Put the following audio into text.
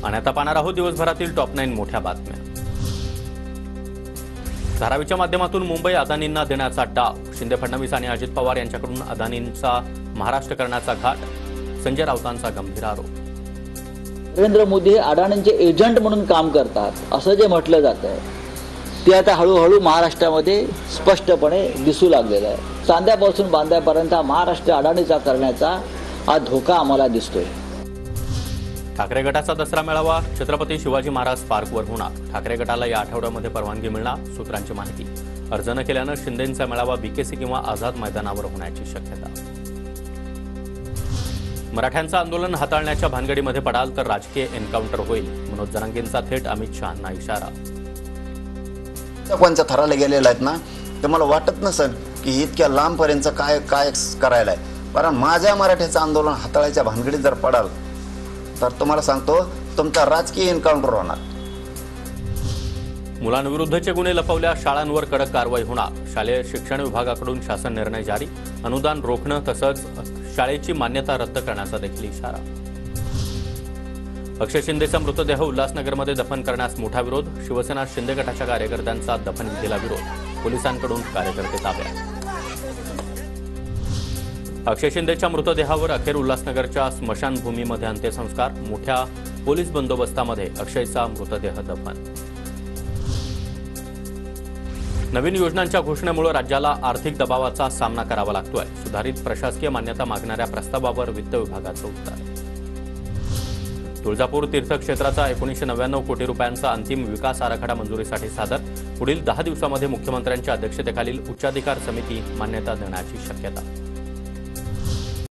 आणि आता पाहणार आहोत दिवसभरातील टॉप 9 मोठ्या बातम्या। धारावीच्या माध्यमातून मुंबई अदानींना देण्याचा डाव, शिंदे फडणवीस आणि अजित पवार यांच्याकडून अदानींचा महाराष्ट्र करण्याचा घाट, संजय राऊतांचा गंभीर आरोप। नरेंद्र मोदी अडाणींचे एजंट म्हणून काम करतात असं जे म्हटलं जातं ते आता हळूहळू महाराष्ट्रामध्ये स्पष्टपणे दिसू लागलेलं आहे। चांद्यापासून बांद्यापर्यंत महाराष्ट्र अडाणीचा करण्याचा हा धोका आम्हाला दिसतोय। ठाकरे गटाचा दसरा मेळावा छत्रपती शिवाजी महाराज पार्कवर होणार। ठाकरे गटाला या आठवड्यामध्ये परवानगी मिळणार, सूत्रांची माहिती। अर्ज न केल्यानं शिंदेंचा मेळावा बीकेसी किंवा आझाद मैदानावर होण्याची शक्यता। मराठ्यांचं आंदोलन हाताळण्याच्या भानगडीमध्ये पडाल तर राजकीय एन्काउंटर होईल, मनोज जरांगेंचा थेट अमित शहांना इशारा। कोणत्या थराला गेलेला आहेत ना, तर मला वाटत नसेल की इतक्या लांबपर्यंत काय काय करायला आहे। कारण माझ्या मराठ्याचं आंदोलन हाताळायच्या भानगडीत जर पडाल तर तुम्हाला सांगतो तुमचा राजकीय एन्काउंटर होणार। मुलांविरुद्धचे गुन्हे लपवल्यास शाळांवर कडक कारवाई होणार। शालेय शिक्षण विभागाकडून शासन निर्णय जारी, अनुदान रोखणं तसंच शाळेची मान्यता रद्द करण्याचा देखील इशारा। अक्षय शिंदेचा मृतदेह उल्हासनगरमध्ये दफन करण्यास मोठा विरोध, शिवसेना शिंदे गटाच्या कार्यकर्त्यांचा दफनविधीला विरोध, पोलिसांकडून कार्यकर्ते ताब्यात। अक्षय शिंदेच्या मृतदेहावर अखेर उल्हासनगरच्या स्मशानभूमीमध्ये अंत्यसंस्कार, मोठ्या पोलीस बंदोबस्तामध्ये अक्षयचा मृतदेह दफन। नवीन योजनांच्या घोषणेमुळे राज्याला आर्थिक दबावाचा सामना करावा लागतोय, सुधारित प्रशासकीय मान्यता मागणाऱ्या प्रस्तावावर वित्त विभागाचं उत्तर। तुळजापूर तीर्थक्षेत्राचा 1999 कोटी रुपयांचा अंतिम विकास आराखडा मंजुरीसाठी सादर, पुढील 10 दिवसांमध्ये मुख्यमंत्र्यांच्या अध्यक्षतेखालील उच्चाधिकार समिती मान्यता देण्याची शक्यता।